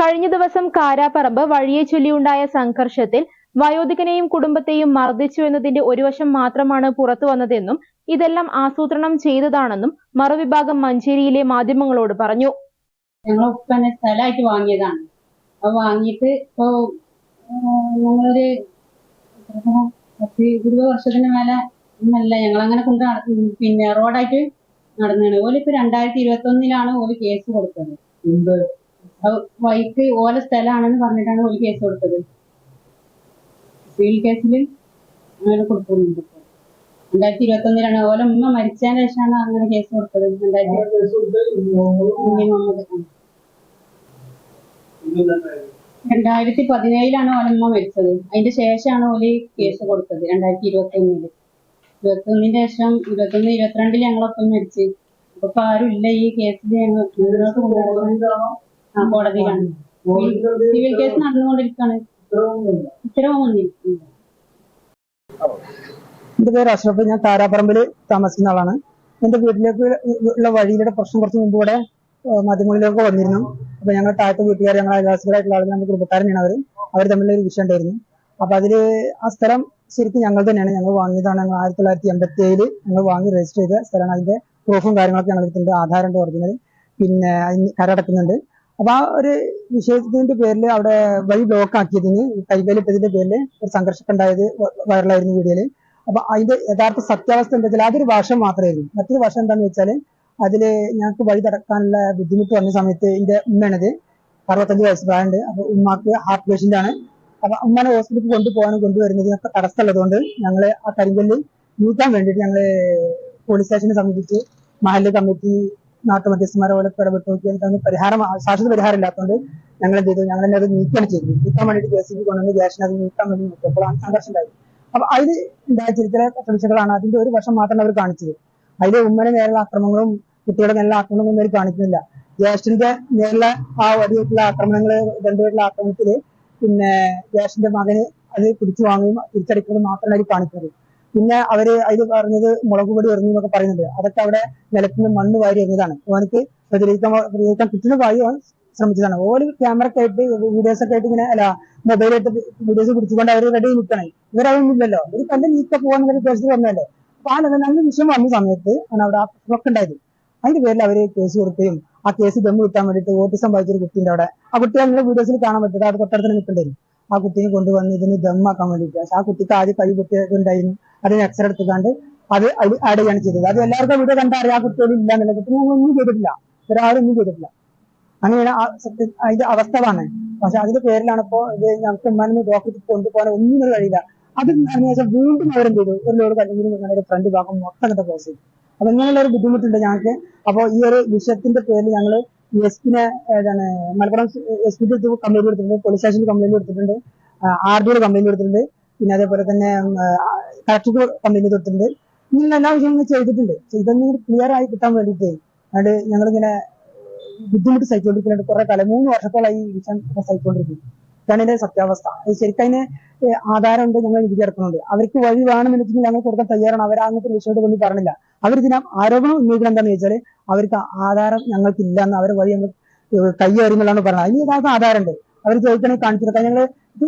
കഴിഞ്ഞ ദിവസം കാരാപ്പറമ്പ് വഴിയെ ചൊല്ലിയുണ്ടായ സംഘർഷത്തിൽ വയോധികനെയും കുടുംബത്തെയും മർദ്ദിച്ചു എന്നതിന്റെ ഒരു വശം മാത്രമാണ് പുറത്തു വന്നതെന്നും ഇതെല്ലാം ആസൂത്രണം ചെയ്തതാണെന്നും മറുവിഭാഗം മഞ്ചേരിയിലെ മാധ്യമങ്ങളോട് പറഞ്ഞു. ഞങ്ങൾ ഉപ്പനെ സ്ഥലമായിട്ട് വാങ്ങിയതാണ്. അത് വാങ്ങിയിട്ട് ഇപ്പോ ഞങ്ങളൊരു 20 വർഷത്തിന് മേലെ ഒന്നല്ല ഞങ്ങളങ്ങനെ കൊണ്ട് പിന്നെ റോഡായിട്ട് നടന്നാണ്. ഓലിപ്പോ 2021 ഓല് കേസ് കൊടുത്തത്. വൈക്ക് ഓല സ്ഥലമാണെന്ന് പറഞ്ഞിട്ടാണ് ഓല് കേസ് കൊടുത്തത്. സിവിൽ കേസിൽ അങ്ങനെ കൊടുക്കുന്നുണ്ട്. 2021 ഓല ഉമ്മ മരിച്ചതിന് ശേഷമാണ് അങ്ങനെ കേസ് കൊടുത്തത്. 2017 ഓലമ്മ മരിച്ചത്. അതിന്റെ ശേഷമാണ് ഓല് കേസ് കൊടുത്തത്. 2021 ശേഷം 22 ഞങ്ങളൊപ്പം മരിച്ച്. അപ്പൊ ആരും ഇല്ല ഈ കേസിൽ. ഞങ്ങൾ കോടതിയിലാണ്. സിവിൽ കേസ് നടന്നുകൊണ്ടിരിക്കുകയാണ്. ഉത്തരവ് വന്നിരിക്കുന്നു. എന്റെ പേര് അഷ്റഫ്. ഞാൻ കാരാപ്പറമ്പിൽ താമസിക്കുന്ന ആളാണ്. എന്റെ വീട്ടിലേക്ക് ഉള്ള വഴിയിലൂടെ പ്രശ്നം കുറച്ച് മുമ്പ് കൂടെ മാധ്യമങ്ങളിലൊക്കെ വന്നിരുന്നു. അപ്പൊ ഞങ്ങൾ താഴത്തെ വീട്ടുകാർ, ഞങ്ങൾ അയൽവാസികളായിട്ടുള്ള ആളുകൾ, നമ്മുടെ കുടുംബക്കാരനാണ് അവർ തമ്മിലൊരു വിഷയം ഉണ്ടായിരുന്നു. അപ്പൊ അതില് ആ സ്ഥലം ശരിക്കും ഞങ്ങൾ തന്നെയാണ്. ഞങ്ങൾ വാങ്ങിയതാണ്. 1987 ഞങ്ങൾ വാങ്ങി രജിസ്റ്റർ ചെയ്ത സ്ഥലമാണ്. അതിന്റെ പ്രൂഫും കാര്യങ്ങളൊക്കെ ഞങ്ങൾ എടുത്തിട്ടുണ്ട്. ആധാറുണ്ട്, ഒറിജിനൽ, പിന്നെ അതിന് കരടക്കുന്നുണ്ട്. അപ്പൊ ആ ഒരു വിഷയത്തിന്റെ പേരിൽ അവിടെ വഴി ബ്ലോക്ക് ആക്കിയതിന്, കൈകലിട്ടതിന്റെ പേരിൽ ഒരു സംഘർഷം ഉണ്ടായത് വൈറലായിരുന്നു വീഡിയോയില്. അപ്പൊ അതിന്റെ യഥാർത്ഥ സത്യാവസ്ഥ എന്താ വെച്ചാൽ അതൊരു വർഷം മാത്രമായിരുന്നു. മറ്റൊരു വർഷം എന്താണെന്ന് വെച്ചാല് അതില് ഞങ്ങൾക്ക് വഴി തടക്കാനുള്ള ബുദ്ധിമുട്ട് വന്ന സമയത്ത് എന്റെ ഉമ്മയാണത്. 65 വയസ്സ് പ്രായമുണ്ട്. അപ്പൊ ഉമ്മാക്ക് ഹാർട്ട് പേഷ്യന്റ് ആണ്. അപ്പൊ ഉമ്മാനെ ഹോസ്പിറ്റലിൽ കൊണ്ടുവരുന്നതിനൊക്കെ തടസ്സമുള്ളതുകൊണ്ട് ഞങ്ങള് ആ കരിങ്കല്ല് നീക്കാൻ വേണ്ടിയിട്ട് ഞങ്ങള് പോലീസ് സ്റ്റേഷനെ സമീപിച്ച് മഹല്ല് കമ്മിറ്റി, നാട്ടുമധ്യസ്ഥന്മാരെ പോലെ ഇടപെട്ട് നോക്കിയാൽ പരിഹാരം, ശാശ്വത പരിഹാരം ഇല്ലാത്തതുകൊണ്ട് ഞങ്ങൾ എന്ത് ചെയ്തു, ഞങ്ങൾ തന്നെ അത് നീക്കുകയാണ് ചെയ്തത്. നീക്കാൻ വേണ്ടിയിട്ട് JCB കൊണ്ടുവന്ന് ഗ്യാസിനെ അത് നീക്കാൻ വേണ്ടി നോക്കിയപ്പോഴാണ് സംഘർഷം ഉണ്ടായത്. അപ്പൊ അതിൽ ഉണ്ടായ ചില പ്രതീക്ഷകളാണ് അതിന്റെ ഒരു വർഷം മാത്രം അവർ കാണിച്ചത്. അതിലെ ഉമ്മനെ നേരെയുള്ള ആക്രമണങ്ങളും കുട്ടികളുടെ നേരെയുള്ള ആക്രമണങ്ങളും അവർ കാണിക്കുന്നില്ല. ജ്യേഷ്ഠന്റെ നേരെയുള്ള ആ വലിയിട്ടുള്ള ആക്രമണങ്ങള്, രണ്ടുപേരുള്ള ആക്രമണത്തില് പിന്നെ ജ്യേഷ്ഠന്റെ മകന് അത് പിടിച്ചു വാങ്ങുകയും തിരിച്ചടിക്കുന്നത് മാത്രമാണ് അവർ കാണിക്കുന്നത്. പിന്നെ അവര് അതിൽ പറഞ്ഞത് മുളക് പൊടി എറിഞ്ഞു എന്നൊക്കെ പറയുന്നുണ്ട്. അതൊക്കെ അവിടെ നിലത്തുനിന്ന് മണ്ണ് വാരി എറിഞ്ഞതാണ്. അവനക്ക് പ്രതികരിക്കാൻ കിട്ടുന്ന വായു അവൻ ശ്രമിച്ചതാണ്. ഓരോ ക്യാമറ ഒക്കെ ആയിട്ട് വീഡിയോസ് ഒക്കെ ആയിട്ട് ഇങ്ങനെ മൊബൈലായിട്ട് വീഡിയോസ് പിടിച്ചുകൊണ്ട് അവർ റെഡി നിൽക്കണേ. ഇവരതൊന്നുമില്ലല്ലോ. ഒരു കല്ല് നീക്ക പോകാൻ ഉദ്ദേശിച്ച് വന്നല്ലേ. അപ്പൊ ആ നല്ല വിഷയം വന്ന സമയത്ത് ആണ് അവിടെ ആ പ്രശ്നമൊക്കെ ഉണ്ടായത്. അതിന്റെ പേരിൽ അവര് കേസ് കൊടുക്കുകയും ആ കേസ് ദമ്മ് കിട്ടാൻ വേണ്ടിയിട്ട് ഓട്ടിസം വായിച്ചൊരു കുട്ടീന്റെ അവിടെ, ആ കുട്ടി അതിന്റെ വീഡിയോസിൽ കാണാൻ പറ്റുന്നത് അവിടെ തൊട്ടടുത്ത് നിൽക്കണ്ടായിരുന്നു. ആ കുട്ടീനെ കൊണ്ടുവന്ന് ഇതിന് ദമ്മാക്കാൻ വേണ്ടിയിട്ട് ആ കുട്ടിക്ക് ആദ്യം കൈ പൊട്ടിയിട്ടുണ്ടായിരുന്നു. അതിന് എക്സ്റേ എടുത്തുകൊണ്ട് അത് ആഡ് ചെയ്യാണ് ചെയ്തത്. അത് എല്ലാവർക്കും വീഡിയോ കണ്ടാൽ അറിയാം ആ കുട്ടിയോട് ഇല്ല എന്നുള്ള. കുട്ടി ഒന്നും ചെയ്തിട്ടില്ല, ഒരാളും ഒന്നും ചെയ്തിട്ടില്ല. അങ്ങനെയാണ് അതിന്റെ അവസ്ഥകളാണ്. പക്ഷെ അതിന്റെ പേരിലാണ് ഇപ്പോ ഇത് ഞങ്ങൾക്ക് ഉമ്മാനെ ഡോക്ടർക്ക് കൊണ്ടുപോകാൻ ഒന്നും ഒരു കഴിയില്ല. അത് ശേഷം വീണ്ടും അവരെന്ത് ചെയ്തു, ഒരു ലോഡ് കല്ലെങ്കിലും ഞങ്ങളുടെ ഫ്രണ്ട് ഭാഗം മൊത്തം കിட்ட ക്ലോസ് ചെയ്തു. അപ്പൊ ഇങ്ങനെയുള്ള ഒരു ബുദ്ധിമുട്ടുണ്ട് ഞങ്ങൾക്ക്. അപ്പൊ ഈ ഒരു വിഷയത്തിന്റെ പേരിൽ ഞങ്ങൾ എസ്പിനെ മലപ്പുറം SP കംപ്ലൈന്റ് കൊടുത്തിട്ടുണ്ട്, പോലീസ് സ്റ്റേഷനിൽ കംപ്ലൈന്റ് കൊടുത്തിട്ടുണ്ട്, RDO കംപ്ലൈന്റ് കൊടുത്തിട്ടുണ്ട്, പിന്നെ അതേപോലെ തന്നെ കളക്ടർക്ക് കംപ്ലൈന്റ് കൊടുത്തിട്ടുണ്ട്. ഇങ്ങനെ എല്ലാ വിഷയങ്ങളും ചെയ്തിട്ടുണ്ട്. ഇതൊന്നും ക്ലിയർ ആയി കിട്ടാൻ വേണ്ടിയിട്ട് അത് ഞങ്ങളിങ്ങനെ ബുദ്ധിമുട്ട് സഹിച്ചുകൊണ്ടിരിക്കുന്നുണ്ട്. കുറെ കാലം 3 വർഷത്തോളം ഈ വിഷയം സഹിച്ചുകൊണ്ടിരിക്കുന്നു. ഇതാണ് ഇതിന്റെ സത്യാവസ്ഥ. ശരിക്കും അതിന് ആധാരമുണ്ട്, ഞങ്ങൾ വിധി ഇറക്കുന്നുണ്ട്. അവർക്ക് വഴി വേണമെന്നുണ്ടെങ്കിൽ ഞങ്ങൾ കൊടുക്കാൻ തയ്യാറാണ്. അവർ അങ്ങനത്തെ വിഷയമായിട്ട് ഒന്നും പറഞ്ഞില്ല. അവരിതിന് ആരോപണം ഉന്നയിക്കണം എന്താണെന്ന് വെച്ചാൽ അവർക്ക് ആധാരം ഞങ്ങൾക്കില്ല എന്ന്, അവരെ വഴി ഞങ്ങൾ കയ്യേറുന്നതാണ് പറഞ്ഞത്. അതിന് യഥാർത്ഥ ആധാരമുണ്ട്. അവർ ചോദിക്കണമെങ്കിൽ കാണിച്ചിട്ട് ഞങ്ങൾ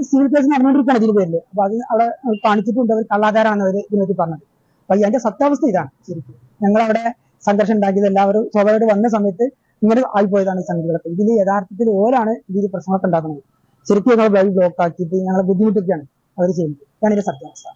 സിവിൽ കേസ് നടന്നുകൊണ്ടിരിക്കുകയാണ് ഇതിന് പേരിൽ. അപ്പൊ അത് അവിടെ കാണിച്ചിട്ടുണ്ട്. അവർ കള്ളാധാരമാണെന്ന് അവർ ഇതിനെപ്പറ്റി പറഞ്ഞത്. അപ്പൊ അതിന്റെ സത്യാവസ്ഥ ഇതാണ്. ശരിക്കും ഞങ്ങളവിടെ സംഘർഷം ഉണ്ടാക്കിയത് എല്ലാവരും സ്വാഭാവികമായിട്ട് വന്ന സമയത്ത് ഇങ്ങനെ ആയിപ്പോയതാണ് ഈ സംഗതികളൊക്കെ. ഇതിൽ യഥാർത്ഥത്തിൽ ഓരാണ് ഇതിൽ പ്രശ്നമൊക്കെ ഉണ്ടാക്കുന്നത്. ശരിക്കും ഞങ്ങൾ വഴി ബ്ലോക്ക് ആക്കിയിട്ട് ഞങ്ങളെ ബുദ്ധിമുട്ടൊക്കെയാണ് അവർ ചെയ്യുന്നത്. ഇതാണ് ഇതിന്റെ സത്യാവസ്ഥ.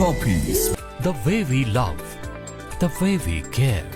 Poppies, the way we love, the way we care.